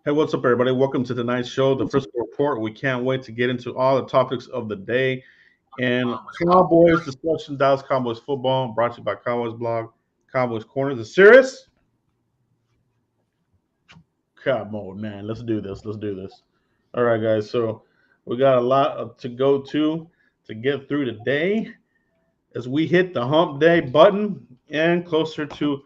Hey, what's up, everybody? Welcome to tonight's show, the Frisco Report. We can't wait to get into all the topics of the day and Cowboys discussion, Dallas Cowboys football, brought to you by Cowboys blog, Cowboys Corner. Is it serious? Come on, man. Let's do this. Let's do this. All right, guys. So we got a lot to go to get through today as we hit the hump day button and closer to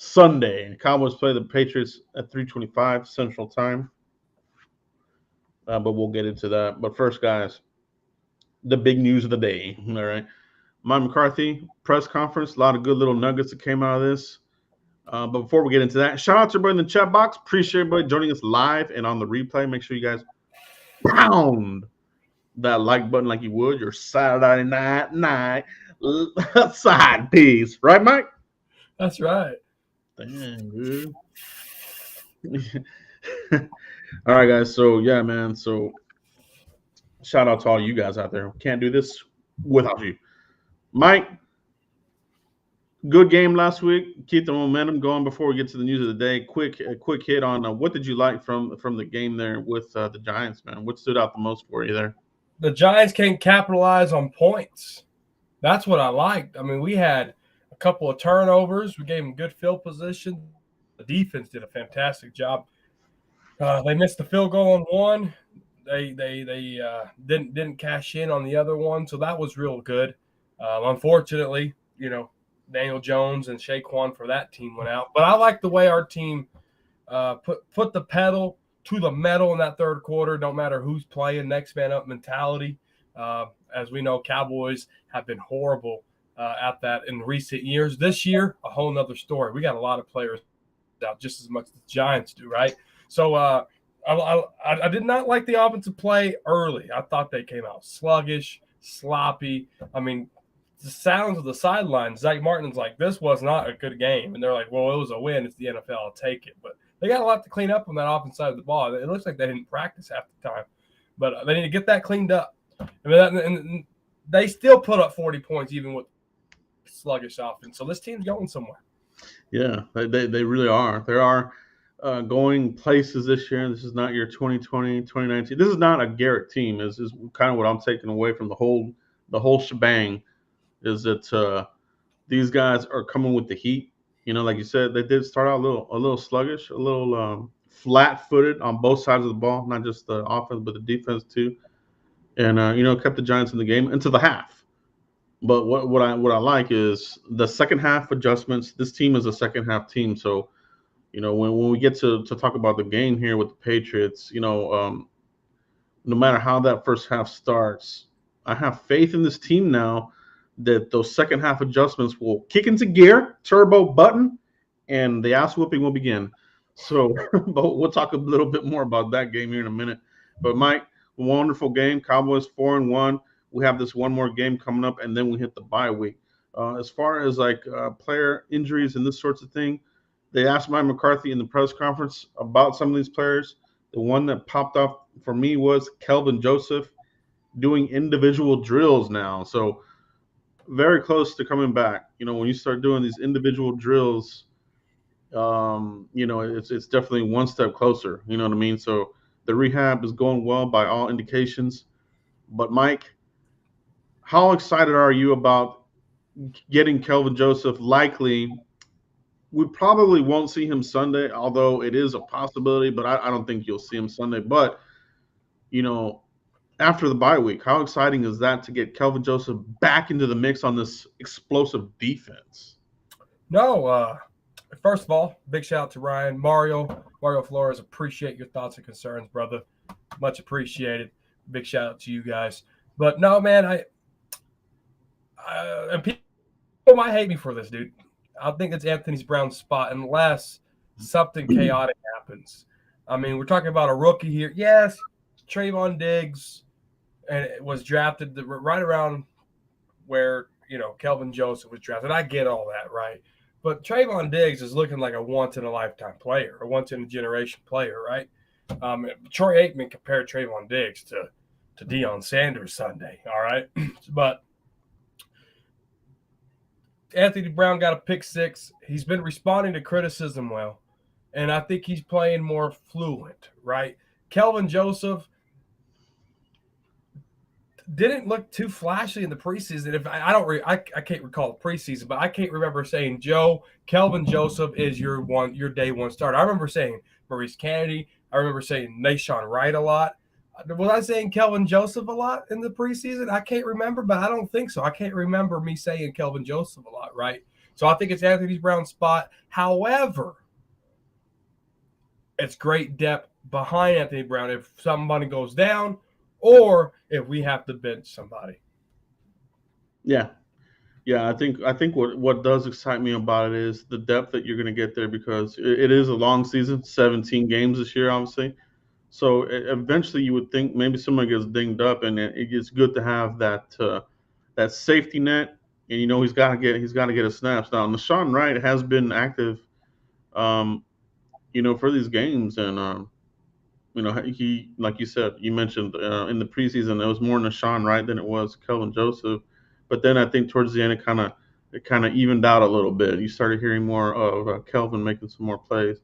Sunday. Cowboys play the Patriots at 3:25 Central Time. But we'll get into that. But first, guys, the big news of the day. All right. Mike McCarthy press conference. A lot of good little nuggets that came out of this. But before we get into that, shout out to everybody in the chat box. Appreciate everybody joining us live and on the replay. Make sure you guys pound that like button like you would your Saturday night side piece. Right, Mike? That's right. Dang, dude. All right, guys. So, yeah, man. So, shout out to all you guys out there. Can't do this without you. Mike, good game last week. Keep the momentum going before we get to the news of the day. A quick hit on what did you like from the game there with the Giants, man? What stood out the most for you there? The Giants can't capitalize on points. That's what I liked. I mean, we had a couple of turnovers. We gave them good field position. The defense did a fantastic job. They missed the field goal on one. They didn't cash in on the other one, so that was real good. Unfortunately, Daniel Jones and Shaquan for that team went out. But I like the way our team put the pedal to the metal in that third quarter. Don't matter who's playing, next man up mentality. As we know, Cowboys have been horrible at that in recent years. This year, a whole nother story. We got a lot of players out just as much as the Giants do, right? So I did not like the offensive play early. I thought they came out sluggish, sloppy. I mean, the sounds of the sidelines, Zach Martin's like, this was not a good game. And they're like, well, it was a win. It's the NFL. I'll take it. But they got a lot to clean up on that offense side of the ball. It looks like they didn't practice half the time. But they need to get that cleaned up. And they still put up 40 points even with sluggish offense. So this team's going somewhere. Yeah, they really are. They are going places this year. This is not your 2020, 2019. This is not a Garrett team. This is kind of what I'm taking away from the whole shebang is that these guys are coming with the heat. Like you said, they did start out a little sluggish, a little flat-footed on both sides of the ball, not just the offense but the defense too, and kept the Giants in the game into the half. But what I like is the second half adjustments. This team is a second half team, so when we get to talk about the game here with the Patriots, no matter how that first half starts, I have faith in this team now that those second half adjustments will kick into gear, turbo button, and the ass whooping will begin. So, but we'll talk a little bit more about that game here in a minute. But Mike, wonderful game. Cowboys 4-1. We have this one more game coming up, and then we hit the bye week. As far as player injuries and this sorts of thing, they asked Mike McCarthy in the press conference about some of these players. The one that popped up for me was Kelvin Joseph doing individual drills now. So very close to coming back. When you start doing these individual drills, it's definitely one step closer. You know what I mean? So the rehab is going well by all indications. But Mike, how excited are you about getting Kelvin Joseph? Likely, we probably won't see him Sunday, although it is a possibility, but I don't think you'll see him Sunday. But, after the bye week, how exciting is that to get Kelvin Joseph back into the mix on this explosive defense? No, first of all, big shout out to Ryan. Mario Flores, appreciate your thoughts and concerns, brother. Much appreciated. Big shout out to you guys. But no, man, and people might hate me for this, dude. I think it's Anthony Brown's spot unless something chaotic happens. I mean, we're talking about a rookie here. Yes, Trayvon Diggs, and it was drafted right around where, Kelvin Joseph was drafted. I get all that, right? But Trayvon Diggs is looking like a once-in-a-lifetime player, a once-in-a-generation player, right? Troy Aikman compared Trayvon Diggs to Deion Sanders Sunday, all right? But Anthony Brown got a pick six. He's been responding to criticism well. and I think he's playing more fluent, right? Kelvin Joseph didn't look too flashy in the preseason. If I don't, I can't recall the preseason, but I can't remember saying, Joe, Kelvin Joseph is your day one starter. I remember saying Maurice Kennedy. I remember saying Nashawn Wright a lot. Was I saying Kelvin Joseph a lot in the preseason? I can't remember, but I don't think so. I can't remember me saying Kelvin Joseph a lot, right? So I think it's Anthony Brown's spot. However, it's great depth behind Anthony Brown if somebody goes down or if we have to bench somebody. Yeah, yeah. I think what does excite me about it is the depth that you're going to get there because it is a long season, 17 games this year, obviously. So eventually, you would think maybe somebody gets dinged up, and it's good to have that safety net. And he's got to get his snaps. Now, Nashawn Wright has been active, um, for these games, and he, like you said, you mentioned in the preseason, it was more Nashawn Wright than it was Kelvin Joseph. But then I think towards the end, it kind of evened out a little bit. You started hearing more of Kelvin making some more plays.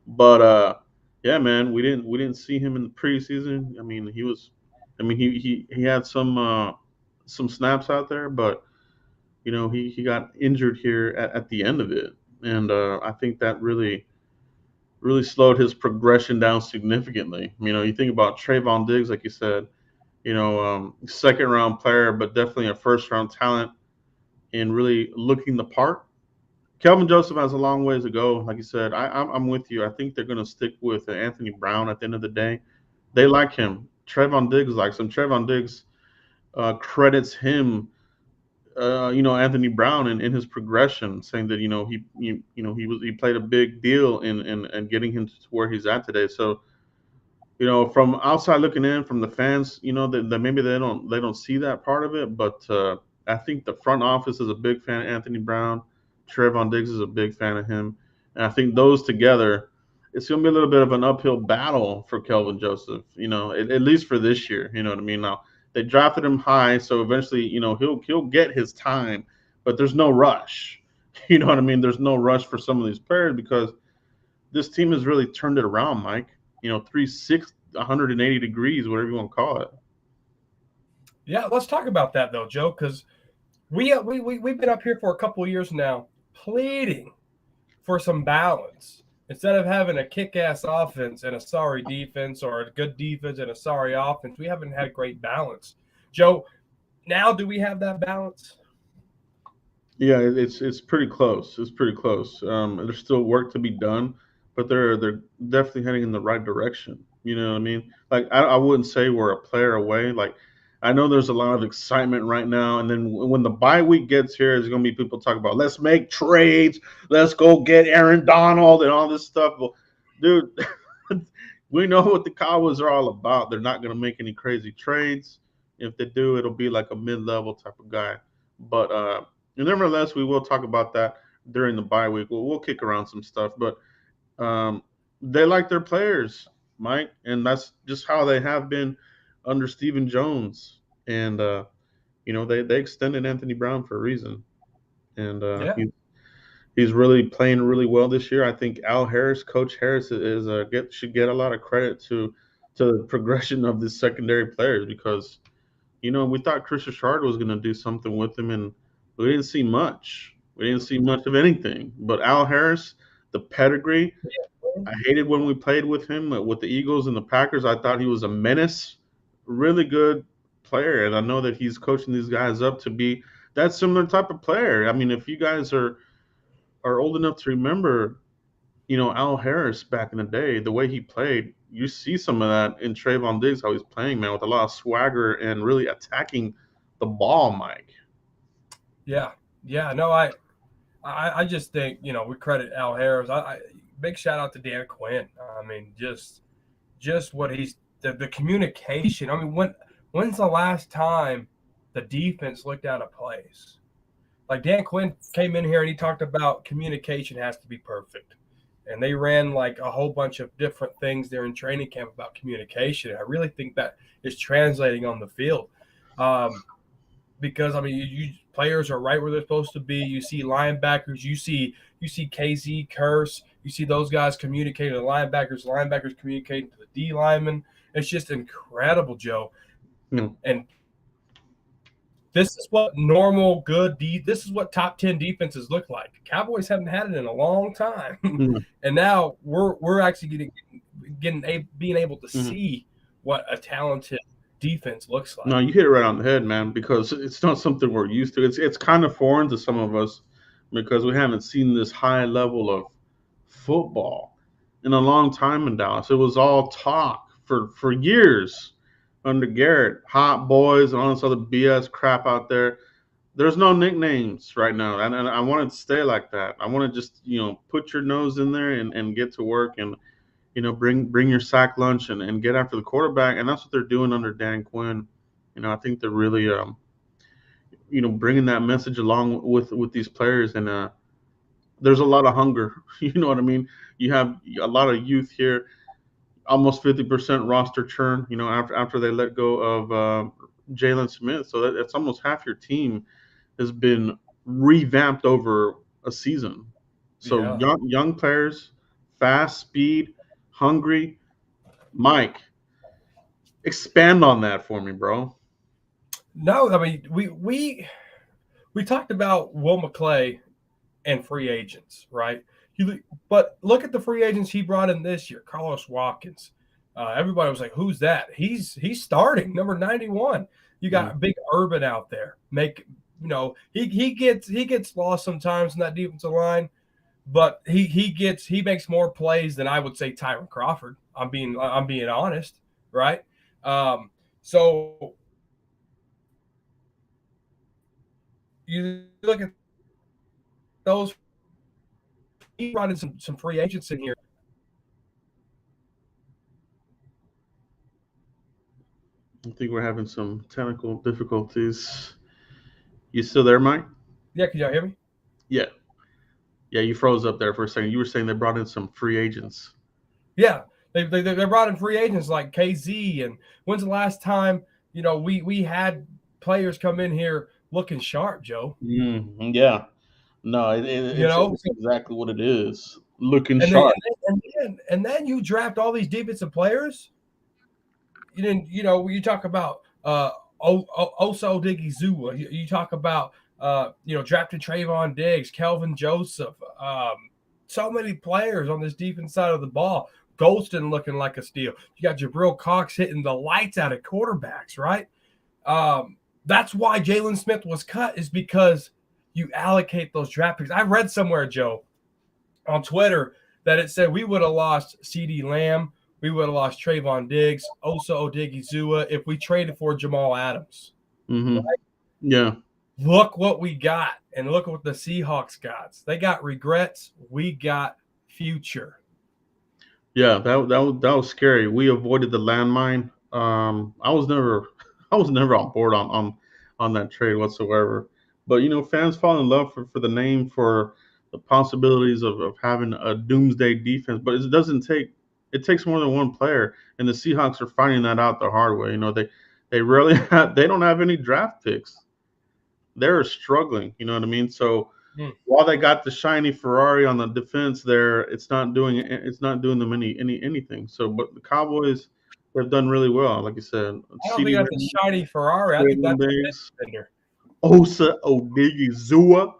But yeah, man, we didn't see him in the preseason. I mean, he had some snaps out there, but he got injured here at the end of it, and I think that really slowed his progression down significantly. You think about Trayvon Diggs, like you said, second round player, but definitely a first round talent and really looking the part. Kelvin Joseph has a long ways to go. Like you said, I'm with you. I think they're going to stick with Anthony Brown at the end of the day. They like him. Trayvon Diggs likes him. Trayvon Diggs credits him, Anthony Brown in his progression, saying that he played a big deal in getting him to where he's at today. So from outside looking in, from the fans, that maybe they don't see that part of it, but I think the front office is a big fan of Anthony Brown. Trevon Diggs is a big fan of him, and I think those together, it's going to be a little bit of an uphill battle for Kelvin Joseph. At least for this year. You know what I mean? Now they drafted him high, so eventually, he'll get his time, but there's no rush. You know what I mean? There's no rush for some of these players because this team has really turned it around, Mike. 180 degrees, whatever you want to call it. Yeah, let's talk about that though, Joe, because we've been up here for a couple of years now, pleading for some balance. Instead of having a kick-ass offense and a sorry defense, or a good defense and a sorry offense, we haven't had great balance. Joe, now do we have that balance? Yeah, it's pretty close. It's pretty close. There's still work to be done, but they're definitely heading in the right direction. You know what I mean? Like I wouldn't say we're a player away. Like I know there's a lot of excitement right now, and then when the bye week gets here, there's gonna be people talking about let's make trades, let's go get Aaron Donald and all this stuff. Well, dude, we know what the Cowboys are all about. They're not gonna make any crazy trades. If they do, it'll be like a mid-level type of guy. But nevertheless, we will talk about that during the bye week. We'll kick around some stuff, but um, they like their players, Mike, and that's just how they have been under Stephen Jones. And they extended Anthony Brown for a reason, and Yeah. he's really playing really well this year. I think Al Harris, Coach Harris, should get a lot of credit to the progression of the secondary players because we thought Chris Richard was going to do something with him, and we didn't see much. We didn't see much of anything. But Al Harris, the pedigree, I hated when we played with him with the Eagles and the Packers. I thought he was a menace, really good player, and I know that he's coaching these guys up to be that similar type of player. I mean, if you guys are old enough to remember, Al Harris back in the day, the way he played, you see some of that in Trayvon Diggs, how he's playing, man, with a lot of swagger and really attacking the ball, Mike. Yeah. Yeah. No, I just think, we credit Al Harris. Big shout out to Dan Quinn. I mean, just what the communication. I mean, when's the last time the defense looked out of place? Like Dan Quinn came in here and he talked about communication has to be perfect. And they ran like a whole bunch of different things there in training camp about communication. I really think that is translating on the field. because I mean, you players are right where they're supposed to be. You see linebackers, you see KZ Curse, you see those guys communicating to the linebackers communicating to the D linemen. It's just incredible, Joe. Mm, And this is what normal good this is what top 10 defenses look like. Cowboys haven't had it in a long time. mm, And now we're actually being able to mm. see what a talented defense looks No, like. you hit it right on the head, man, because it's not something we're used to. It's kind of foreign to some of us because we haven't seen this high level of football in a long time in Dallas. It was all talk for years under Garrett, hot boys and all this other BS crap out there. There's no nicknames right now, and I want it to stay like that. I want to just put your nose in there and get to work and bring your sack lunch and get after the quarterback, and that's what they're doing under Dan Quinn. I think they're really bringing that message along with these players, and there's a lot of hunger. You know what I mean? You have a lot of youth here, almost 50% roster churn. After they let go of Jalen Smith, so that's almost half your team has been revamped over a season. So Yeah. young players, fast, speed, hungry. Mike, expand on that for me, bro. No, I mean we talked about Will McClay and free agents, right? But look at the free agents he brought in this year. Carlos Watkins. Everybody was like, "Who's that?" He's starting number 91. You Mm, got Big Urban out there. He gets lost sometimes in that defensive line, but he makes more plays than I would say Tyron Crawford. I'm being honest, right? So you look at those. He brought in some free agents in here. I think we're having some technical difficulties. You still there, Mike? Yeah, can y'all hear me? Yeah. Yeah, you froze up there for a second. You were saying they brought in some free agents. Yeah, they brought in free agents like KZ. And when's the last time we had players come in here looking sharp, Joe? Yeah. No, You know, it's exactly what it is. Looking and then sharp. and then you draft all these defensive players. You talk about Osa Odigizua. You talk about drafting Trayvon Diggs, Kelvin Joseph. So many players on this defense side of the ball. Golston looking like a steal. You got Jabril Cox hitting the lights out of quarterbacks, right? That's why Jalen Smith was cut, is because you allocate those draft picks. I read somewhere, Joe, on Twitter, that it said we would have lost CeeDee Lamb, we would have lost Trayvon Diggs, Osa Odigizua if we traded for Jamal Adams. Mm-hmm. Yeah. Look what we got, and look what the Seahawks got. They got regrets. We got future. Yeah, that was scary. We avoided the landmine. I was never I was never on board on that trade whatsoever. But fans fall in love for the name, for the possibilities of having a doomsday defense. But it takes more than one player, and the Seahawks are finding that out the hard way. They rarely they don't have any draft picks. They're struggling. You know what I mean? So Hmm. while they got the shiny Ferrari on the defense there, it's not doing them anything. So, but the Cowboys have done really well, like you said. I don't think CeeDee that's a Lamb, shiny Ferrari. I think Jalen that's a Diggs, defender. Osa Odigizua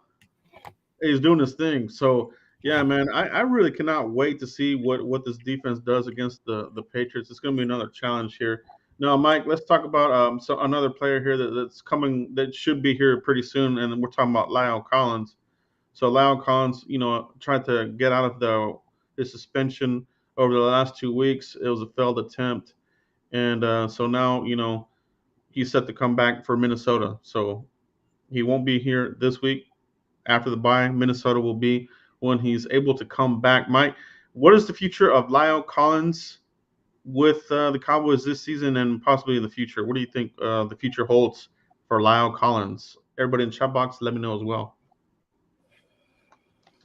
is doing his thing. So, yeah, man, I really cannot wait to see what this defense does against the Patriots. It's going to be another challenge here. Now, Mike, let's talk about another player here that's coming, that should be here pretty soon, and we're talking about Lyle Collins. So Lyle Collins, tried to get out of his suspension over the last 2 weeks. It was a failed attempt, and so now he's set to come back for Minnesota. So he won't be here this week. After the bye, Minnesota will be when he's able to come back. Mike, what is the future of Lyle Collins with the Cowboys this season and possibly in the future? What do you think the future holds for Lyle Collins? Everybody in the chat box, let me know as well.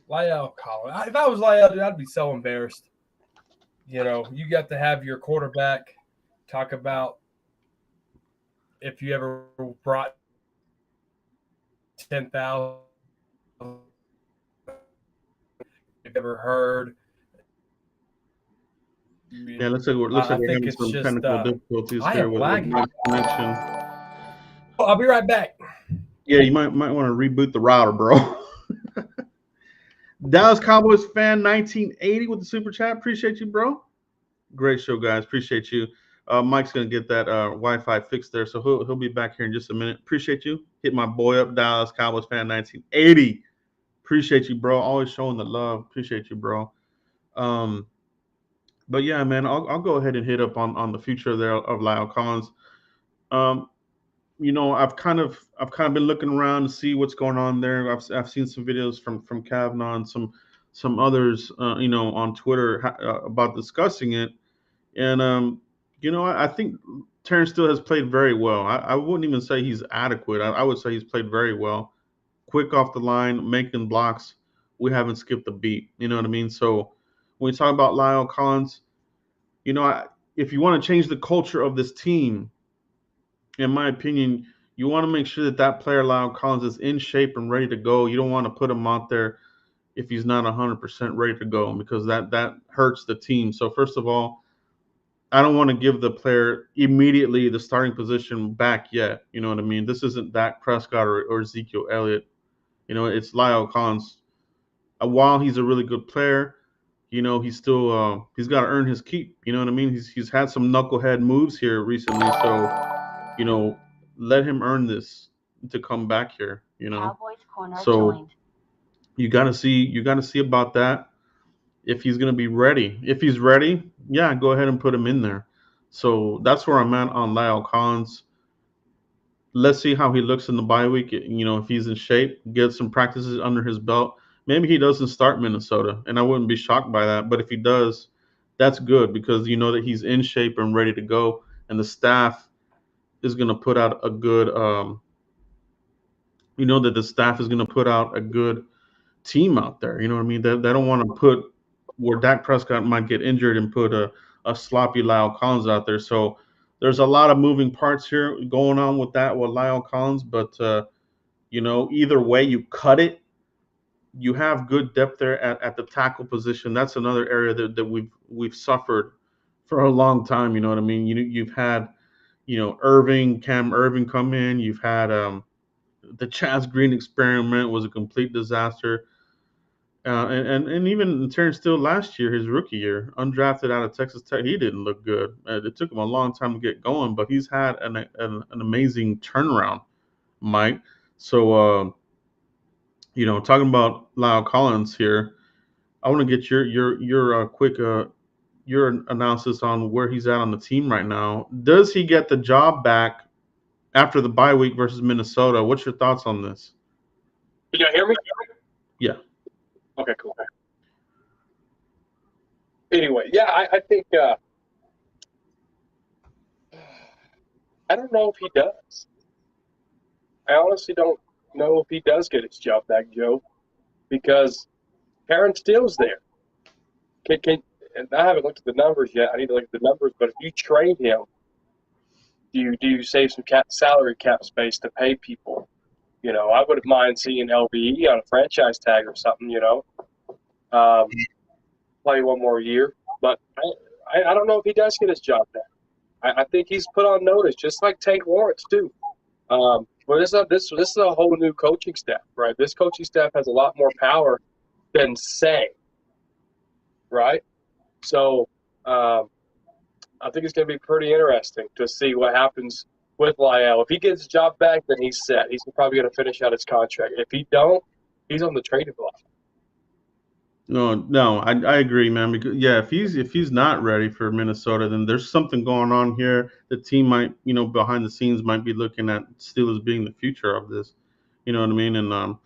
Lyle Collins. If I was Lyle, dude, I'd be so embarrassed. You got to have your quarterback talk about if you ever brought 10,000 you've ever heard. Yeah, looks I like we're think having it's some just technical difficulties I here am with lagging. my connection. Oh, I'll be right back. Yeah, you might want to reboot the router, bro. Dallas Cowboys fan 1980 with the super chat. Appreciate you, bro. Great show, guys. Appreciate you. Mike's gonna get that Wi-Fi fixed there, so he'll be back here in just a minute. Appreciate you. Hit my boy up, Dallas Cowboys fan 1980. Appreciate you, bro. Always showing the love. Appreciate you, bro. Um, but yeah, man, I'll go ahead and hit up on the future there of Lyle Collins. Um, I've kind of been looking around to see what's going on there. I've seen some videos from Kavanaugh and some others, on Twitter about discussing it. And I think Terrence Steele has played very well. I wouldn't even say he's adequate. I would say he's played very well. Quick off the line, making blocks. We haven't skipped a beat. You know what I mean? So when we talk about Lyle Collins, if you want to change the culture of this team, in my opinion, you want to make sure that player Lyle Collins is in shape and ready to go. You don't want to put him out there if he's not 100% ready to go because that hurts the team. So first of all, I don't want to give the player immediately the starting position back yet. You know what I mean? This isn't Dak Prescott or Ezekiel Elliott. It's Lyle Collins. While he's a really good player, he's still he's got to earn his keep. You know what I mean? He's had some knucklehead moves here recently, so you know, let him earn this to come back here. So you got to see about that if he's going to be ready. If he's ready, yeah, go ahead and put him in there. So that's where I'm at on Lyle Collins. Let's see how he looks in the bye week. If he's in shape, get some practices under his belt. Maybe he doesn't start Minnesota, and I wouldn't be shocked by that. But if he does, that's good because you know that he's in shape and ready to go, and the staff is going to put out a good. That the staff is going to put out a good team out there. You know what I mean? They don't want to put where Dak Prescott might get injured and put a sloppy Lyle Collins out there. So there's a lot of moving parts here going on with that with Lyle Collins. But either way you cut it, you have good depth there at the tackle position. That's another area that we've suffered for a long time. You know what I mean? You've had Cam Irving come in. You've had the Chaz Green experiment was a complete disaster. And even Terrence Steele last year, his rookie year, undrafted out of Texas Tech, he didn't look good. It took him a long time to get going, but he's had an amazing turnaround, Mike. So, talking about Lyle Collins here, I want to get your quick your analysis on where he's at on the team right now. Does he get the job back after the bye week versus Minnesota? What's your thoughts on this? Can you hear me? Yeah. Okay, cool. Anyway, yeah, I think I don't know if he does. I honestly don't know if he does get his job back, Joe, because Terrence Steele's there. And I haven't looked at the numbers yet. I need to look at the numbers. But if you trade him, do you save some salary cap space to pay people? I wouldn't mind seeing LVE on a franchise tag or something. Play one more year. But I don't know if he does get his job back. I think he's put on notice, just like Tank Lawrence too. But this is a whole new coaching staff, right? This coaching staff has a lot more power than say, right? So I think it's going to be pretty interesting to see what happens with Lyle. If he gets his job back, then he's set. He's probably going to finish out his contract. If he don't, he's on the trading block. No, I agree, man. Because yeah, if he's not ready for Minnesota, then there's something going on here. The team might, behind the scenes might be looking at Steelers being the future of this. You know what I mean? And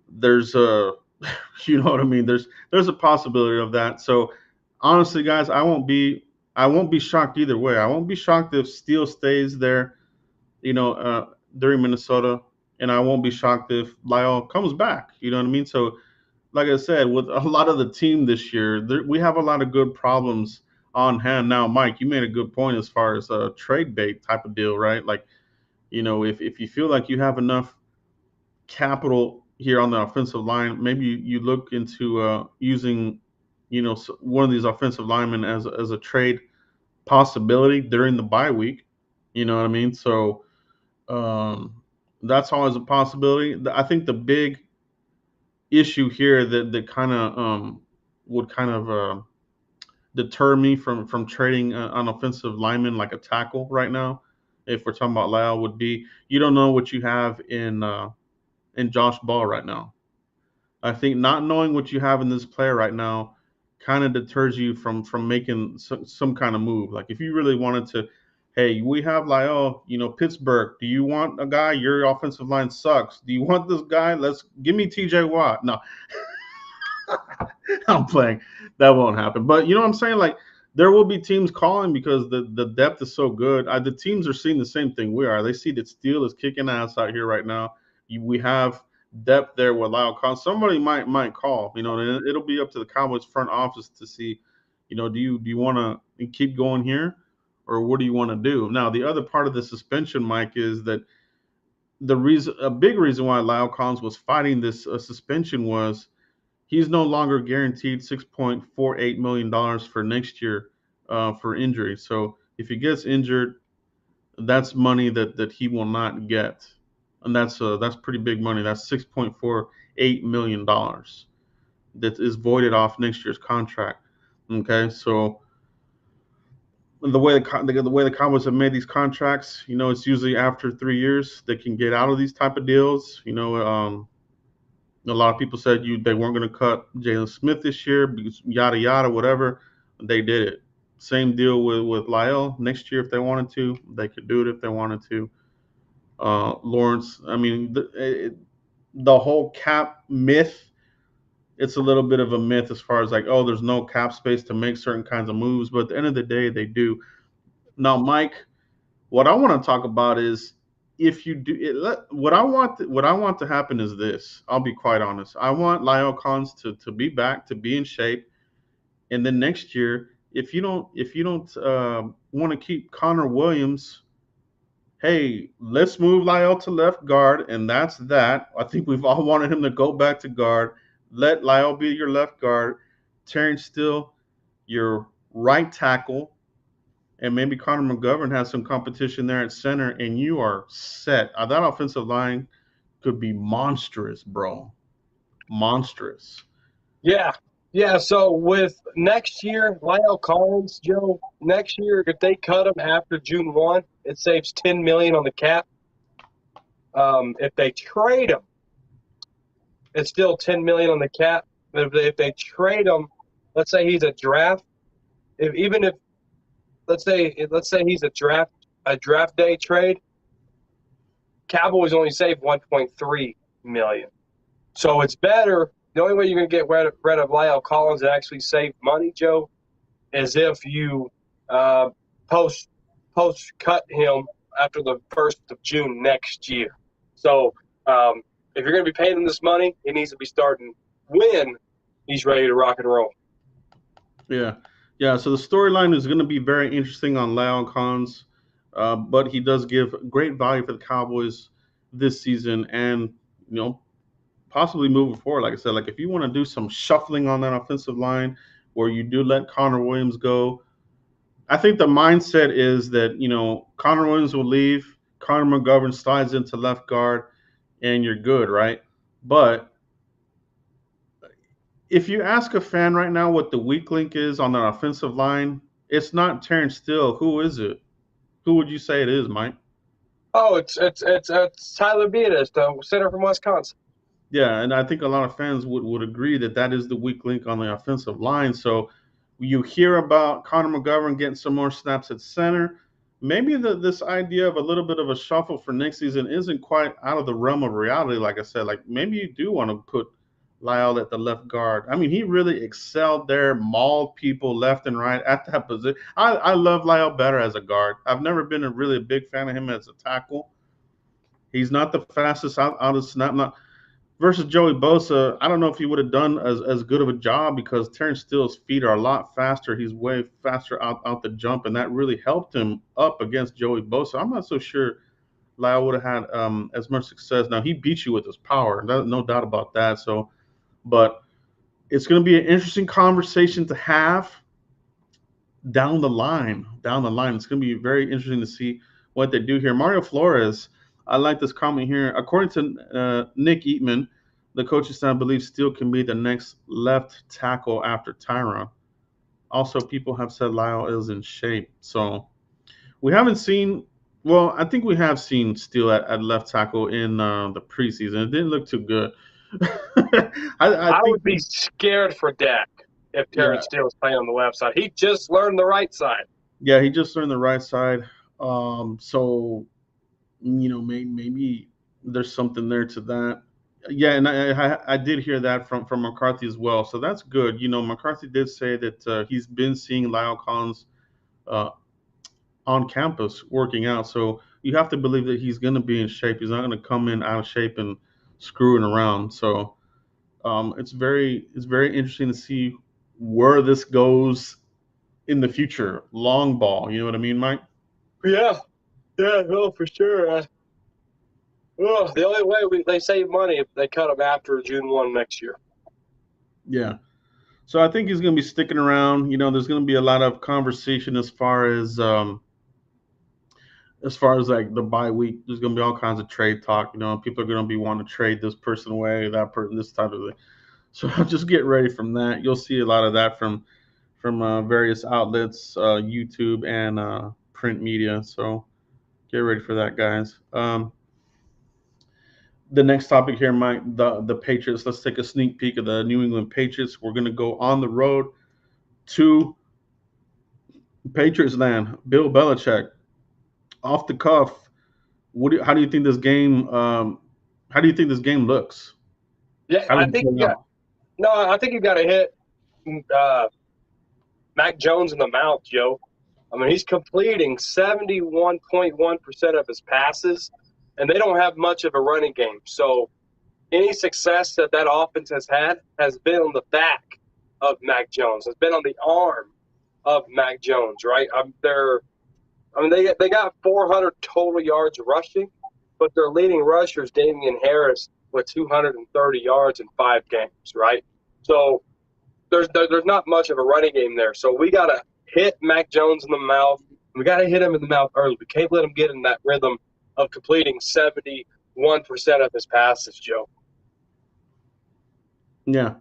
there's a, you know what I mean? There's a possibility of that. So honestly, guys, I won't be shocked either way. I won't be shocked if Steele stays there, during Minnesota, and I won't be shocked if Lyle comes back. You know what I mean? So like I said, with a lot of the team this year, we have a lot of good problems on hand. Now, Mike, you made a good point as far as a trade bait type of deal, right? Like, if you feel like you have enough capital here on the offensive line. Maybe you look into using, one of these offensive linemen as a trade possibility during the bye week. You know what I mean? So that's always a possibility. I think the big issue here that kind of would kind of deter me from trading an offensive lineman like a tackle right now, if we're talking about Lyle, would be you don't know what you have in Josh Ball right now. I think not knowing what you have in this player right now kind of deters you from making some kind of move. Like if you really wanted to, hey, we have Lyle, Pittsburgh. Do you want a guy? Your offensive line sucks. Do you want this guy? Let's give me T.J. Watt. No, I'm playing. That won't happen. But you know what I'm saying? Like there will be teams calling because the depth is so good. The teams are seeing the same thing we are. They see that Steele is kicking ass out here right now. We have depth there with Lyle Collins. Somebody might call. And it'll be up to the Cowboys front office to see. Do you want to keep going here, or what do you want to do? Now the other part of the suspension, Mike, is that a big reason why Lyle Collins was fighting this suspension was he's no longer guaranteed $6.48 million for next year for injury. So if he gets injured, that's money that he will not get, and that's pretty big money. That's $6.48 million that is voided off next year's contract. Okay, so the way the Cowboys have made these contracts, it's usually after 3 years they can get out of these type of deals. A lot of people said they weren't going to cut Jalen Smith this year because yada yada whatever. They did it. Same deal with Lyle. Next year, if they wanted to, they could do it if they wanted to. Lawrence, I mean, the whole cap myth, it's a little bit of a myth as far as like, oh, there's no cap space to make certain kinds of moves. But at the end of the day, they do. Now, Mike, what I want to talk about is if you do it, what I want to happen is this. I'll be quite honest. I want Lyle Collins to be back, to be in shape, and then next year, if you don't want to keep Connor Williams, hey, let's move Lyle to left guard, and that's that. I think we've all wanted him to go back to guard. Let Lyle be your left guard. Terrence Steele, your right tackle, and maybe Connor McGovern has some competition there at center, and you are set. That offensive line could be monstrous, bro. Monstrous. Yeah. Yeah. So with next year, Lyle Collins, Joe, next year, if they cut him after June 1, it saves $10 million on the cap. If they trade him, it's still $10 million on the cap. But if they trade him, let's say he's a draft, if let's say he's a draft day trade, Cowboys only save $1.3 million. So it's better. The only way you're going to get rid of Lyle Collins and actually save money, Joe, is if you post cut him after the 1st of June next year. So if you're going to be paying him this money, he needs to be starting when he's ready to rock and roll. Yeah. Yeah, so the storyline is going to be very interesting on Lyle Collins, but he does give great value for the Cowboys this season and, possibly moving forward. Like I said, like if you want to do some shuffling on that offensive line where you do let Connor Williams go, I think the mindset is that, Connor Williams will leave, Connor McGovern slides into left guard, and you're good, right? But if you ask a fan right now what the weak link is on the offensive line, it's not Terrence Steele. Who is it? Who would you say it is, Mike? Oh, it's Tyler Beatis, the center from Wisconsin. Yeah, and I think a lot of fans would agree that is the weak link on the offensive line. So you hear about Connor McGovern getting some more snaps at center. Maybe this idea of a little bit of a shuffle for next season isn't quite out of the realm of reality. Like I said, like maybe you do want to put Lyle at the left guard. I mean, he really excelled there, mauled people left and right at that position. I love Lyle better as a guard. I've never been really a big fan of him as a tackle. He's not the fastest out of snap. Not versus Joey Bosa. I don't know if he would have done as good of a job because Terrence Steele's feet are a lot faster. He's way faster out the jump, and that really helped him up against Joey Bosa. I'm not so sure Lyle would have had as much success. Now he beat you with his power, no doubt about that. So, but it's going to be an interesting conversation to have down the line. Down the line, it's going to be very interesting to see what they do here. Mario Flores, I like this comment here. According to Nick Eatman, the coaching staff believes Steele can be the next left tackle after Tyron. Also, people have said Lyle is in shape. So we haven't seen. Well, I think we have seen Steele at left tackle in the preseason. It didn't look too good. I I think. would be scared for Dak if Yeah, Terrence Steele was playing on the left side. He just learned the right side. yeah, he just learned the right side. So maybe there's something there to that. Yeah, and I did hear that from McCarthy as well. So that's good. McCarthy did say that he's been seeing Lyle Collins uh, on campus working out. So you have to believe that he's going to be in shape. He's not going to come in out of shape and screwing around. So it's very interesting to see where this goes in the future. Long ball, you know what I mean, Mike? Yeah, yeah, no, for sure. The only way they save money if they cut him after June 1 next year. Yeah. So I think he's going to be sticking around. There's going to be a lot of conversation as far as like the bye week. There's going to be all kinds of trade talk. People are going to be wanting to trade this person away, that person, this type of thing. So just get ready from that. You'll see a lot of that from various outlets, YouTube and print media. So get ready for that, guys. The next topic here, Mike, the Patriots. Let's take a sneak peek of the New England Patriots. We're going to go on the road to Patriots land. Bill Belichick, off the cuff. How do you think this game? How do you think this game looks? Yeah, How I does it think play out? I think you got to hit Mac Jones in the mouth, Joe. I mean, he's completing 71.1% of his passes, and they don't have much of a running game. So any success that offense has had has been on the back of Mac Jones, has been on the arm of Mac Jones, right? They got 400 total yards rushing, but their leading rusher is Damian Harris with 230 yards in 5 games, right? So there's not much of a running game there. So we got to hit Mac Jones in the mouth. We got to hit him in the mouth early. We can't let him get in that rhythm of completing 71% of his passes, Joe. Yeah,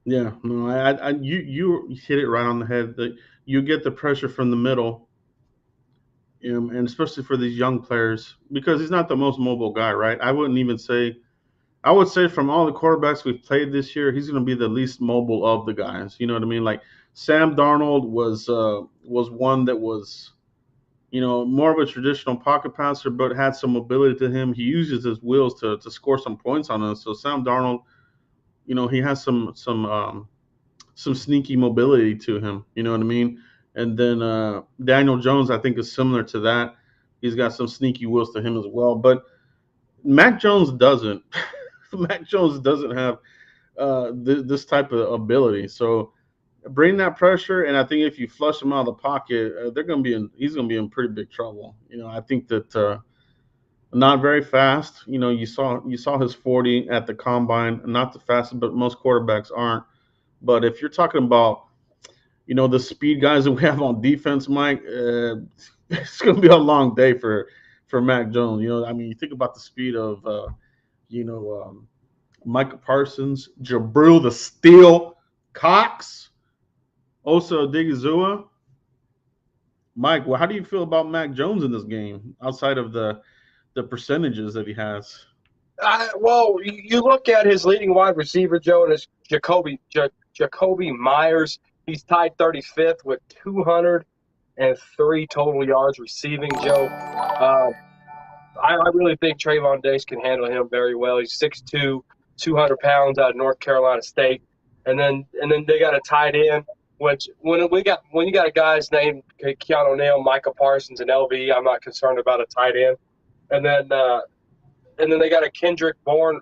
yeah. No, you hit it right on the head. That you get the pressure from the middle, and especially for these young players, because he's not the most mobile guy, right? I would say from all the quarterbacks we've played this year, he's going to be the least mobile of the guys. You know what I mean? Like Sam Darnold was one that was more of a traditional pocket passer, but had some mobility to him. He uses his wheels to score some points on us. So Sam Darnold, he has some sneaky mobility to him. You know what I mean? And then Daniel Jones, I think, is similar to that. He's got some sneaky wheels to him as well. But Mac Jones doesn't. Mac Jones doesn't have this type of ability. So bring that pressure, and I think if you flush him out of the pocket, he's going to be in pretty big trouble. I think that not very fast. You saw his 40 at the combine, not the fastest, but most quarterbacks aren't. But if you're talking about the speed guys that we have on defense, Mike, it's going to be a long day for Mac Jones. I mean, you think about the speed of Micah Parsons, Jabril the Steel, Cox, Osa Odigizua. Mike, well, how do you feel about Mac Jones in this game outside of the percentages that he has? Well, you look at his leading wide receiver, Joe, and it's Jacoby Myers. He's tied 35th with 203 total yards receiving, Joe. I really think Trayvon Diggs can handle him very well. He's 6'2", 200 pounds out of North Carolina State. And then they got a tight end, which when you got a guy's named Keanu O'Neal, Micah Parsons, and LV, I'm not concerned about a tight end. And then they got a Kendrick Bourne,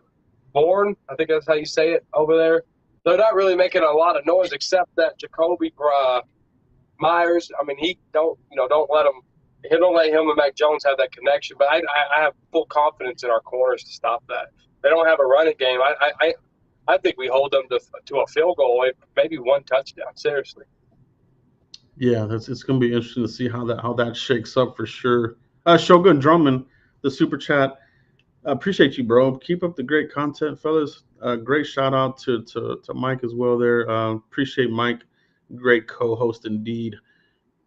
I think that's how you say it over there. They're not really making a lot of noise except that Jacoby Myers. I mean, he don't let him He don't let him and Mac Jones have that connection. But I have full confidence in our corners to stop that. They don't have a running game. I think we hold them to a field goal, maybe one touchdown. Seriously. Yeah, it's going to be interesting to see how that shakes up for sure. Shogun Drummond, the super chat. Appreciate you, bro. Keep up the great content, fellas. Great shout out to Mike as well there. Appreciate Mike. Great co-host indeed.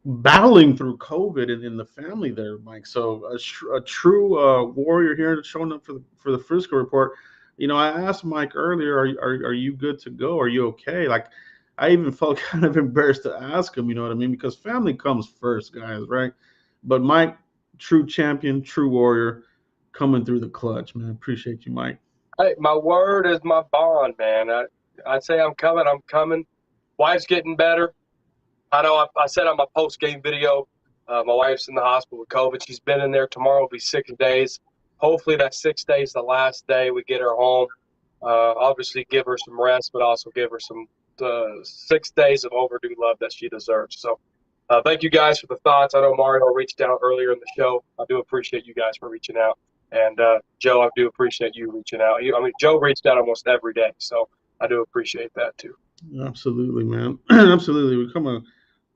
Battling through COVID and in the family there, Mike. So a true warrior here showing up for the Frisco report. You know, I asked Mike earlier, are you good to go? Are you okay? Like, I even felt kind of embarrassed to ask him. You know what I mean? Because family comes first, guys, right? But Mike, true champion, true warrior, coming through the clutch, man. Appreciate you, Mike. Hey, my word is my bond, man. I say I'm coming. I'm coming. Wife's getting better. I know I said on my post game video, my wife's in the hospital with COVID. She's been in there. Tomorrow will be 6 days. Hopefully, that 6 days the last day we get her home. Obviously, give her some rest, but also give her some 6 days of overdue love that she deserves. So, thank you guys for the thoughts. I know Mario reached out earlier in the show. I do appreciate you guys for reaching out. And Joe, I do appreciate you reaching out. Joe reached out almost every day, so I do appreciate that too. Absolutely, man. Absolutely. We come a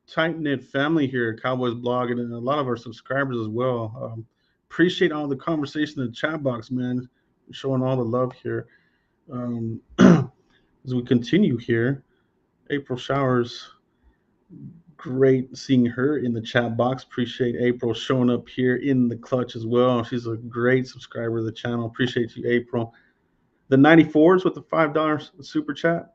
tight knit family here at Cowboys Blog, and a lot of our subscribers as well. Appreciate all the conversation in the chat box, man. Showing all the love here. As we continue here, April Showers, great seeing her in the chat box. Appreciate April showing up here in the clutch as well. She's a great subscriber of the channel. Appreciate you, April. The 94s with the $5 super chat.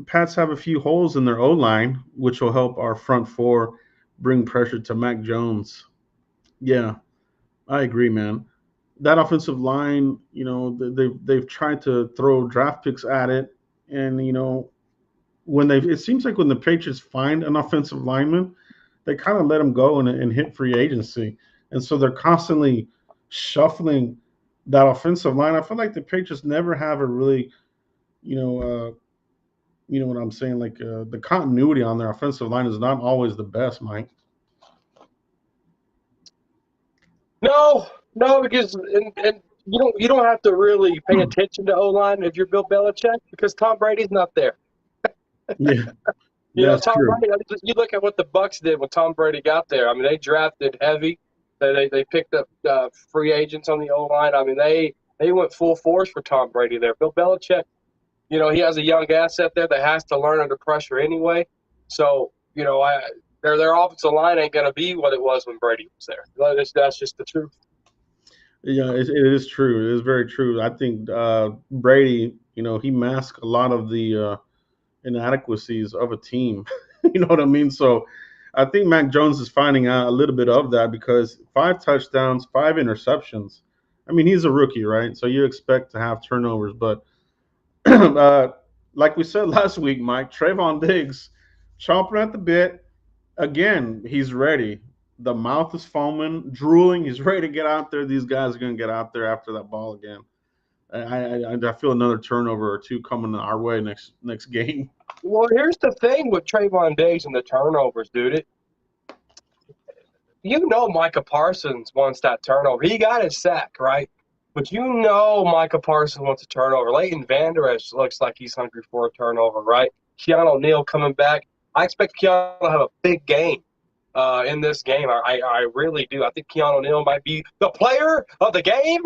Pats have a few holes in their O line, which will help our front four bring pressure to Mac Jones. Yeah, I agree, man. That offensive line, you know, they've tried to throw draft picks at it, and you know, it seems like when the Patriots find an offensive lineman, they kind of let him go and hit free agency, and so they're constantly shuffling that offensive line. I feel like the Patriots never have a really, you know, you know what I'm saying? Like the continuity on their offensive line is not always the best, Mike. No, because and you don't have to really pay attention to O line if you're Bill Belichick because Tom Brady's not there. Yeah, that's Tom true. Brady. You look at what the Bucs did when Tom Brady got there. I mean, they drafted heavy. They picked up free agents on the O line. I mean, they went full force for Tom Brady there. Bill Belichick, he has a young asset there that has to learn under pressure anyway. So their offensive line ain't gonna be what it was when Brady was there. That's just the truth. Yeah, it is true. It is very true. I think Brady, you know, he masked a lot of the inadequacies of a team. You know what I mean? So I think Mac Jones is finding out a little bit of that because 5 touchdowns, 5 interceptions. I mean, he's a rookie, right? So you expect to have turnovers, but like we said last week, Mike, Trayvon Diggs chomping at the bit. Again, he's ready. The mouth is foaming, drooling. He's ready to get out there. These guys are going to get out there after that ball again. I feel another turnover or two coming our way next game. Well, here's the thing with Trayvon Diggs and the turnovers, dude. Micah Parsons wants that turnover. He got his sack, right? But Micah Parsons wants a turnover. Leighton Vander Esch looks like he's hungry for a turnover, right? Keanu Neal coming back. I expect Keanu to have a big game in this game. I really do. I think Keanu Neal might be the player of the game.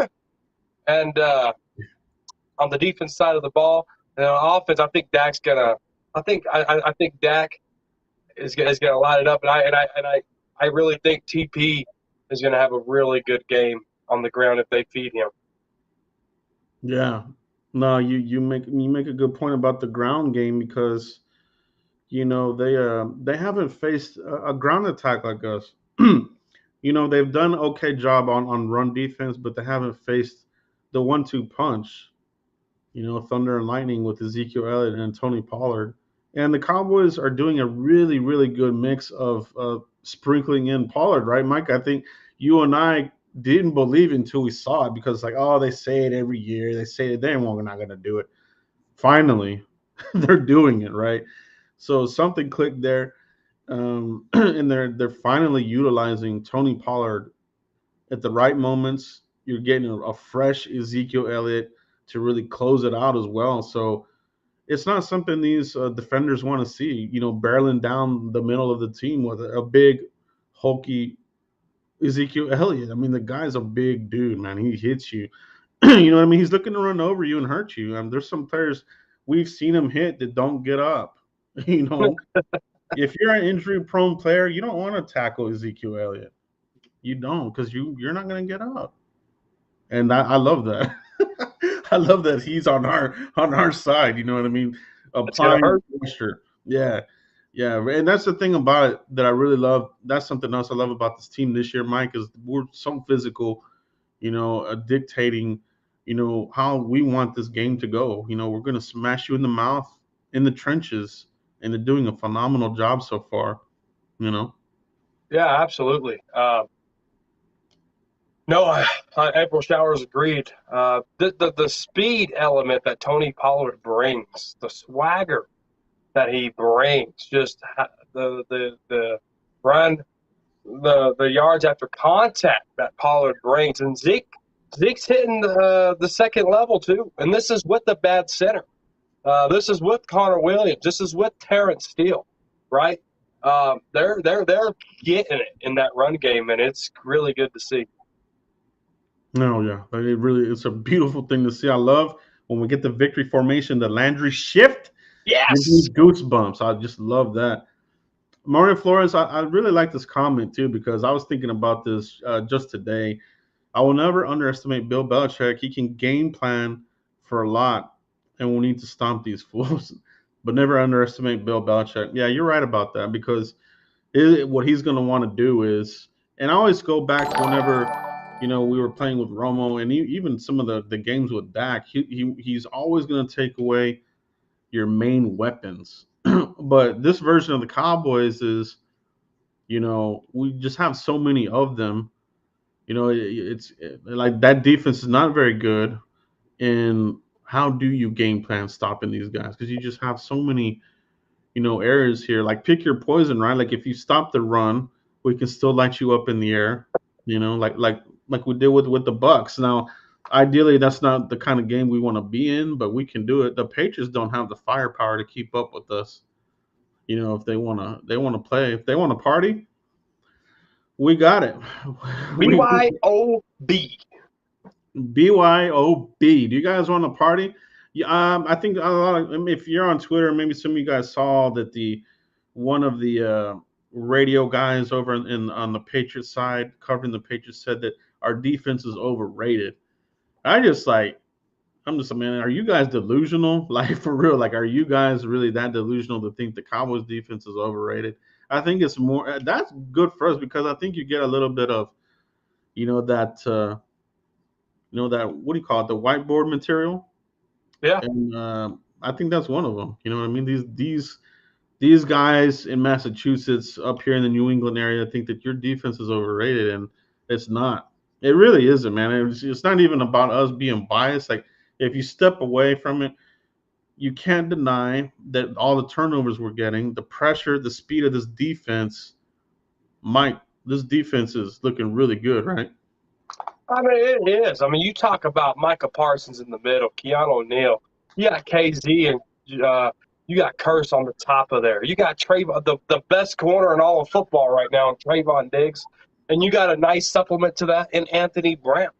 And on the defense side of the ball, and on offense, I think Dak's gonna. I think Dak is gonna light it up, and I really think TP is gonna have a really good game on the ground if they feed him. Yeah, no, you make a good point about the ground game because they haven't faced a ground attack like us. They've done an okay job on run defense, but they haven't faced the 1-2 punch. Thunder and lightning with Ezekiel Elliott and Tony Pollard. And the Cowboys are doing a really, really good mix of sprinkling in Pollard, right, Mike? I think you and I didn't believe until we saw it because, they say it every year. They say it, they're not going to do it. Finally, they're doing it, right? So something clicked there. and they're finally utilizing Tony Pollard at the right moments. You're getting a fresh Ezekiel Elliott to really close it out as well. So it's not something these defenders want to see. Barreling down the middle of the team with a big, hulky Ezekiel Elliott. I mean, the guy's a big dude, man. He hits you. You know what I mean? He's looking to run over you and hurt you. There's some players we've seen him hit that don't get up. You know, if you're an injury-prone player, you don't want to tackle Ezekiel Elliott. You don't, because you're not going to get up. And I love that. I love that he's on our side. You know what I mean? Applying pressure. Yeah, yeah. And that's the thing about it that I really love. That's something else I love about this team this year, Mike, is we're so physical. Dictating, how we want this game to go. We're going to smash you in the mouth in the trenches, and they're doing a phenomenal job so far. Yeah, absolutely. No, April Showers agreed. The speed element that Tony Pollard brings, the swagger that he brings, just the run, the yards after contact that Pollard brings, and Zeke's hitting the second level too, and this is with the bad center. This is with Connor Williams. This is with Terrence Steele, right? They're getting it in that run game, and it's really good to see. No, yeah, it's a beautiful thing to see. I love when we get the victory formation, the Landry shift. Yes, goosebumps. I just love that. Mario Flores, I really like this comment too, because I was thinking about this just today. I will never underestimate Bill Belichick. He can game plan for a lot, and we'll need to stomp these fools. But never underestimate Bill Belichick. Yeah, you're right about that, because what he's going to want to do is, and I always go back to whenever, we were playing with Romo, and even some of the games with Dak, he's always going to take away your main weapons. But this version of the Cowboys is, we just have so many of them. It's like that defense is not very good. And how do you game plan stopping these guys? Because you just have so many, areas here. Like, pick your poison, right? Like, if you stop the run, we can still light you up in the air. Like we did with the Bucks. Now, ideally, that's not the kind of game we want to be in, but we can do it. The Patriots don't have the firepower to keep up with us. If they want to play, if they want to party, we got it. BYOB. BYOB. Do you guys want to party? Yeah, I think a lot of, if you're on Twitter, maybe some of you guys saw that one of the radio guys over on the Patriots side covering the Patriots said that our defense is overrated. I'm just man, are you guys delusional? Like, for real, like, are you guys really that delusional to think the Cowboys defense is overrated? I think it's more, that's good for us, because I think you get a little bit of, that, that, what do you call it? The whiteboard material. Yeah. And I think that's one of them. You know what I mean? These guys in Massachusetts, up here in the New England area, think that your defense is overrated, and it's not. It really isn't, man. It's not even about us being biased. Like, if you step away from it, you can't deny that all the turnovers we're getting, the pressure, the speed of this defense, this defense is looking really good, right? I mean, it is. I mean, you talk about Micah Parsons in the middle, Keanu O'Neal. You got KZ, and you got Curse on the top of there. You got Trayvon, the best corner in all of football right now, Trayvon Diggs. And you got a nice supplement to that in Anthony Brown.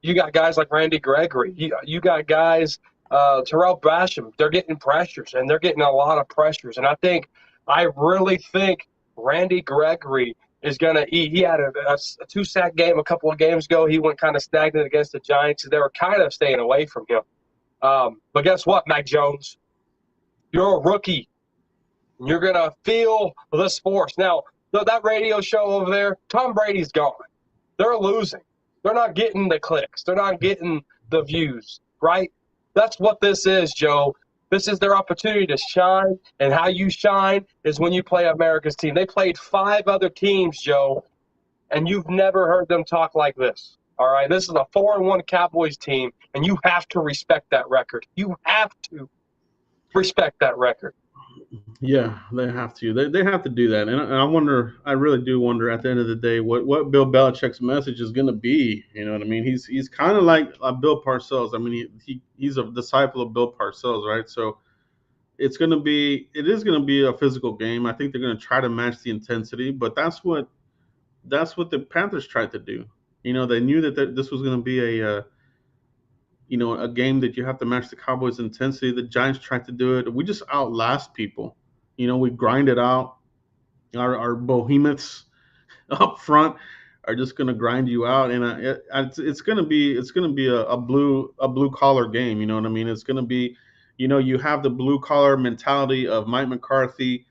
You got guys like Randy Gregory. You got guys, Terrell Basham. They're getting pressures, and they're getting a lot of pressures. And I really think Randy Gregory is going to – he had a 2-sack game a couple of games ago. He went kind of stagnant against the Giants. They were kind of staying away from him. But guess what, Mac Jones? You're a rookie. You're going to feel this force. Now, that radio show over there, Tom Brady's gone. They're losing. They're not getting the clicks. They're not getting the views, right? That's what this is, Joe. This is their opportunity to shine, and how you shine is when you play America's team. They played 5 other teams, Joe, and you've never heard them talk like this, all right? This is a 4-1 Cowboys team, and you have to respect that record. You have to respect that record. Yeah, they have to. They have to do that. And I wonder, I really do wonder at the end of the day what Bill Belichick's message is going to be. You know what I mean? He's kind of like Bill Parcells. I mean, he's a disciple of Bill Parcells, right? So it is going to be a physical game. I think they're going to try to match the intensity, but that's what the Panthers tried to do. You know, they knew that this was going to be a game that you have to match the Cowboys' intensity. The Giants tried to do it. We just outlast people. You know, we grind it out. Our behemoths up front are just going to grind you out, and it's going to be a blue collar game. You know what I mean? It's going to be, you have the blue collar mentality of Mike McCarthy.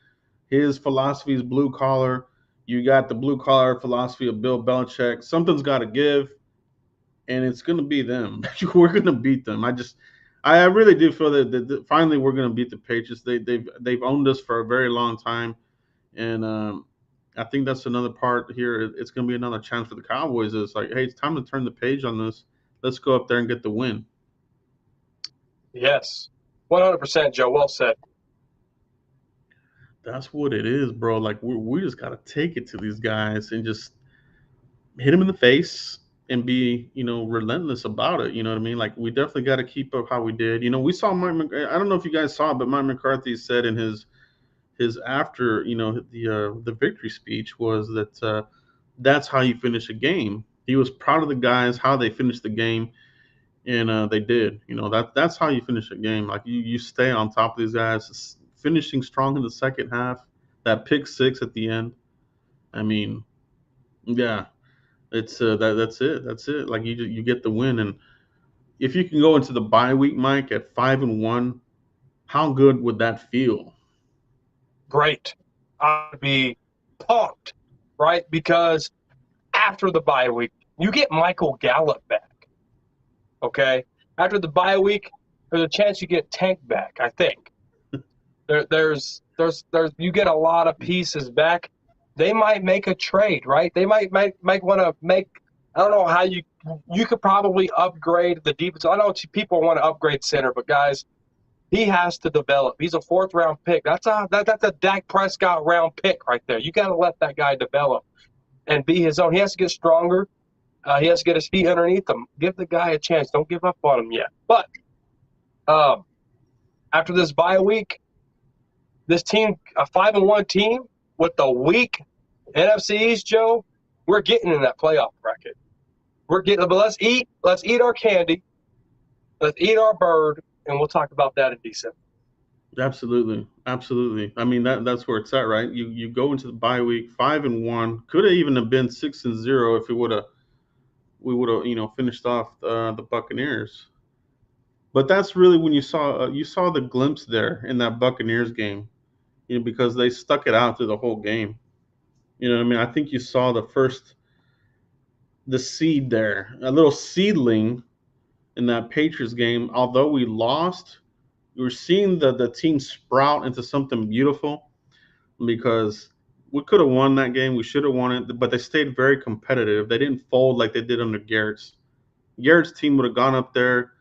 His philosophy is blue collar. You got the blue collar philosophy of Bill Belichick. Something's got to give, and it's going to be them. We're going to beat them. I really do feel that finally we're going to beat the Patriots. They've owned us for a very long time, and I think that's another part here. It's going to be another chance for the Cowboys. It's like, hey, it's time to turn the page on this. Let's go up there and get the win. Yes, 100%, Joe. Well said. That's what it is, bro. Like we just got to take it to these guys and just hit them in the face and be, relentless about it. You know what I mean? Like we definitely got to keep up how we did. We saw I don't know if you guys saw it, but Mike McCarthy said in his after, the victory speech was that that's how you finish a game. He was proud of the guys, how they finished the game, and they did. That's how you finish a game. Like you stay on top of these guys, finishing strong in the second half. That pick six at the end. I mean, yeah, it's that's it. That's it. Like you get the win, and if you can go into the bye week, Mike, at 5-1, how good would that feel? Great. I'd be pumped, right? Because after the bye week, you get Michael Gallup back. Okay? After the bye week, there's a chance you get Tank back, I think. There's you get a lot of pieces back. They might make a trade, right? They might want to make. I don't know how you could probably upgrade the defense. I know people want to upgrade center, but guys, he has to develop. He's a fourth round pick. That's a Dak Prescott round pick right there. You got to let that guy develop and be his own. He has to get stronger. He has to get his feet underneath him. Give the guy a chance. Don't give up on him yet. But after this bye week, this team, a 5-1 team with the weak NFC East, Joe, we're getting in that playoff bracket. We're getting, but let's eat our candy, let's eat our bird, and we'll talk about that in December. Absolutely, absolutely. I mean that's where it's at, right? You go into the bye week 5-1. Could have even have been 6-0 if we would have finished off the Buccaneers. But that's really when you saw the glimpse there in that Buccaneers game, because they stuck it out through the whole game. You know what I mean? I think you saw the seed there, a little seedling in that Patriots game. Although we lost, we were seeing the team sprout into something beautiful, because we could have won that game. We should have won it, but they stayed very competitive. They didn't fold like they did under Garrett's team would have gone up there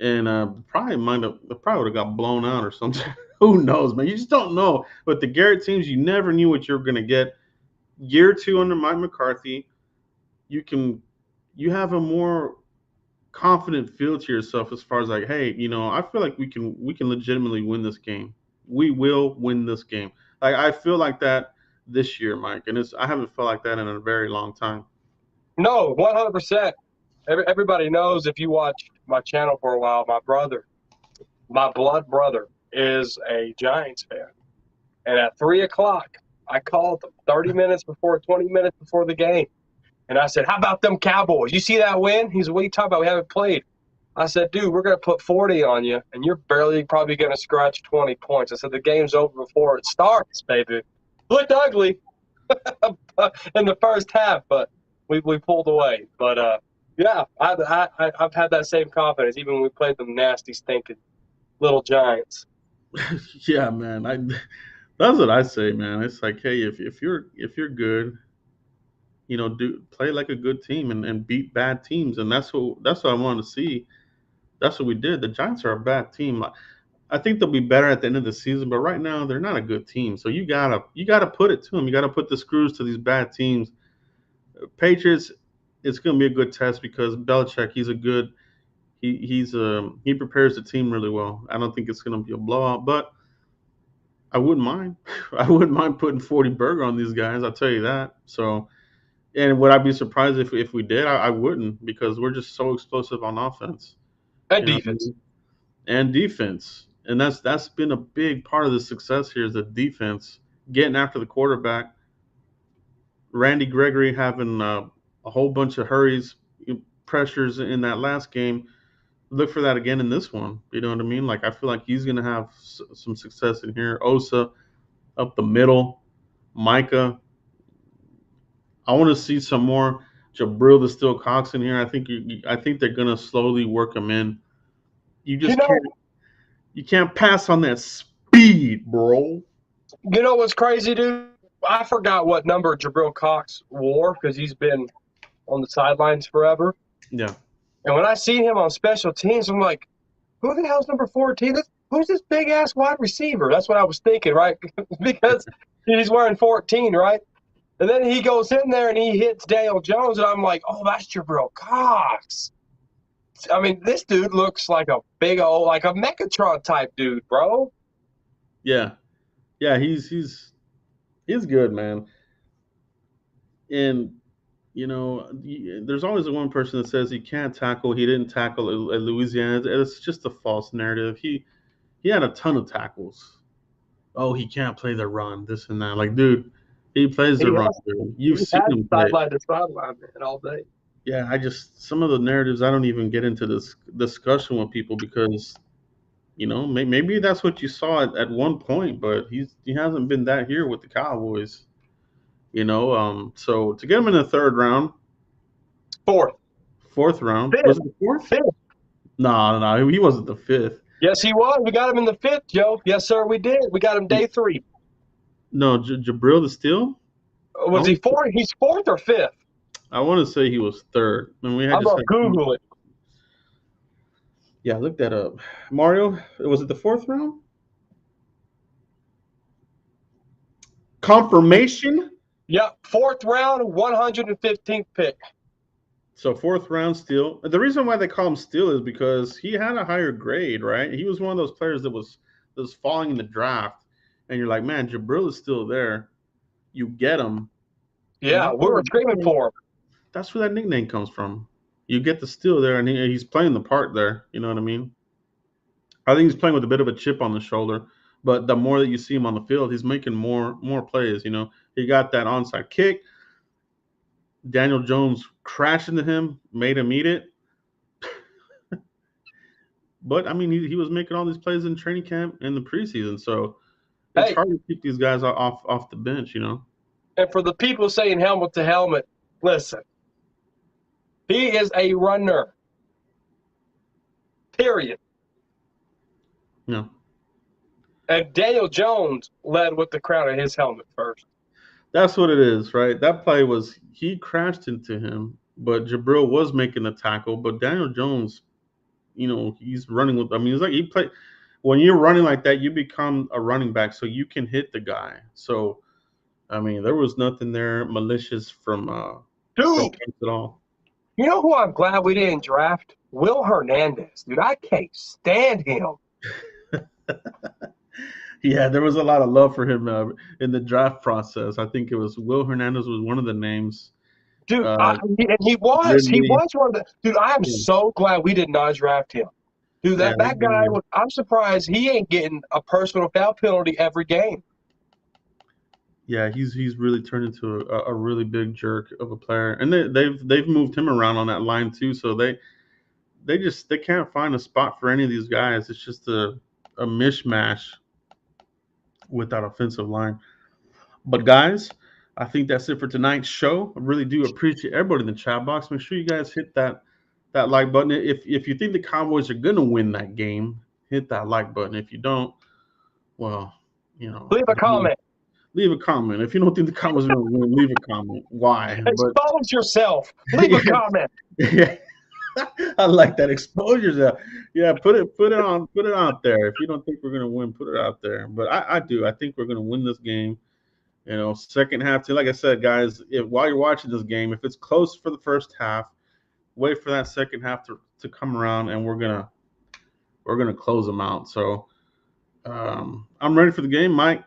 and probably would have got blown out or something. Who knows, man? You just don't know. But the Garrett teams, you never knew what you were going to get. Year two under Mike McCarthy, you have a more confident feel to yourself as far as like, hey, I feel like we can legitimately win this game. We will win this game. Like I feel like that this year, Mike, and I haven't felt like that in a very long time. No, 100%. Everybody knows, if you watch my channel for a while, my blood brother, is a Giants fan. And at 3 o'clock, I called them 20 minutes before the game. And I said, how about them Cowboys? You see that win? He said, what are you talking about? We haven't played. I said, dude, we're going to put 40 on you, and you're probably going to scratch 20 points. I said, the game's over before it starts, baby. Looked ugly in the first half, but we pulled away. But, yeah, I've had that same confidence, even when we played them nasty, stinking little Giants. Yeah, man. That's what I say, man. It's like, hey, if you're good, do play like a good team and beat bad teams, and that's what I wanted to see. That's what we did. The Giants are a bad team. I think they'll be better at the end of the season, but right now they're not a good team. So you gotta put it to them. You gotta put the screws to these bad teams. Patriots, it's gonna be a good test because Belichick, he prepares the team really well. I don't think it's gonna be a blowout, but I wouldn't mind. I wouldn't mind putting 40 burger on these guys. I'll tell you that. So, and would I be surprised if we did? I wouldn't because we're just so explosive on offense. And You know what I defense. mean? And defense. And that's been a big part of the success here is the defense getting after the quarterback. Randy Gregory having a whole bunch of hurries, pressures in that last game. Look for that again in this one. You know what I mean? Like I feel like he's gonna have some success in here. Osa up the middle, Micah. I want to see some more Jabril the Steel Cox in here. I think they're gonna slowly work him in. You You just know, can't pass on that speed, bro. you know what's crazy, dude? I forgot what number Jabril Cox wore because he's been on the sidelines forever. Yeah. And when I see him on special teams, I'm like, who the hell's number 14? Who's this big ass wide receiver? That's what I was thinking, right? Because he's wearing 14, right? And then he goes in there and he hits Daniel Jones, and I'm like, oh, that's Jabril Cox. I mean, this dude looks like a big old, like a Megatron type dude, bro. Yeah. Yeah, he's good, man. And there's always the one person that says he can't tackle. He didn't tackle at Louisiana. It's just a false narrative. He had a ton of tackles. Oh, he can't play the run, this and that. Like, dude, he plays the He run, has, dude. he You've seen has him play. sideline to sideline, man, all day. Yeah, some of the narratives I don't even get into this discussion with people because maybe that's what you saw at one point, but he hasn't been that here with the Cowboys. So to get him in the third round, Fourth. fourth round, Fifth. was it the fourth? Fifth. No, he wasn't the fifth. Yes, he was. We got him in the fifth, Joe. Yes, sir, we did. We got him day 3. No, Jabril the Steel. Was he fourth? He's fourth or fifth? I want to say he was third. And we had I'm going to Google it. Yeah, look that up. Mario, was it the fourth round? Confirmation. Yep, fourth round, 115th pick. So fourth round Steel. The reason why they call him Steel is because he had a higher grade, right? He was one of those players that was falling in the draft, and you're like, man, Jabril is still there. You get him. Yeah, we were screaming for him. That's where that nickname comes from. You get the Steel there, and he's playing the part there. You know what I mean? I think he's playing with a bit of a chip on the shoulder, but the more that you see him on the field, he's making more plays. He got that onside kick. Daniel Jones crashed into him, made him eat it. But I mean, he was making all these plays in training camp and the preseason, so it's hard to keep these guys off the bench. And for the people saying helmet to helmet, listen, he is a runner. Period. Yeah. And Daniel Jones led with the crown of his helmet first. That's what it is, right? That play was he crashed into him, but Jabril was making the tackle. But Daniel Jones, he's running with. I mean, it's like he play when you're running like that, you become a running back, so you can hit the guy. So, I mean, there was nothing there malicious from at all. You know who I'm glad we didn't draft? Will Hernandez, dude. I can't stand him. Yeah, there was a lot of love for him in the draft process. I think it was Will Hernandez was one of the names. Dude, and he was one of the. Dude, I am so glad we did not draft him. Dude, that guy. I'm surprised he ain't getting a personal foul penalty every game. Yeah, he's really turned into a really big jerk of a player, and they've moved him around on that line too. So they can't find a spot for any of these guys. It's just a mishmash with that offensive line. But guys, I think that's it for tonight's show. I really do appreciate everybody in the chat box. Make sure you guys hit that like button. If you think the Cowboys are gonna win that game, hit that like button. If you don't, well, leave a comment. Leave a comment. If you don't think the Cowboys are gonna win, leave a comment. Why? Expose yourself. Leave a comment. Yeah. I like that exposure. Yeah, put it out there. If you don't think we're gonna win, put it out there. But I do. I think we're gonna win this game. Second half. Like I said, guys, while you're watching this game, if it's close for the first half, wait for that second half to come around, and we're gonna close them out. So I'm ready for the game, Mike.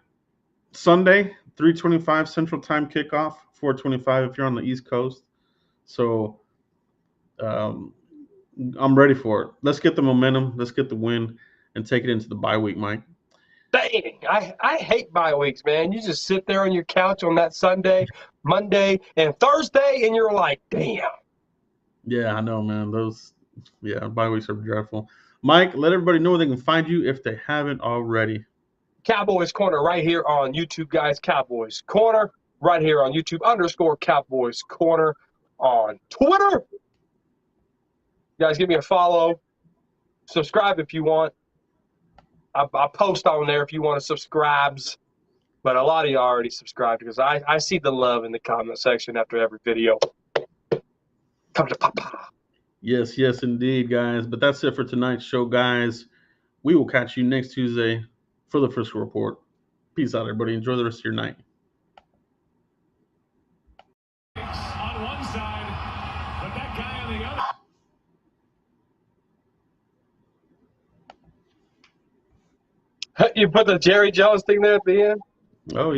Sunday, 3:25 Central Time kickoff, 4:25 if you're on the East Coast. So um, I'm ready for it. Let's get the momentum. Let's get the win and take it into the bye week, Mike. Dang, I hate bye weeks, man. You just sit there on your couch on that Sunday, Monday, and Thursday, and you're like, damn. Yeah, I know, man. Bye weeks are dreadful. Mike, let everybody know where they can find you if they haven't already. Cowboys Corner right here on YouTube, guys. Cowboys Corner right here on YouTube, _Cowboys Corner on Twitter. You guys, give me a follow. Subscribe if you want. I post on there if you want to subscribe. But a lot of you already subscribed because I see the love in the comment section after every video. Come to Papa. Yes, indeed, guys. But that's it for tonight's show, guys. We will catch you next Tuesday for the Frisco Report. Peace out, everybody. Enjoy the rest of your night. On one side, but that guy on the other. You put the Jerry Jones thing there at the end? Oh,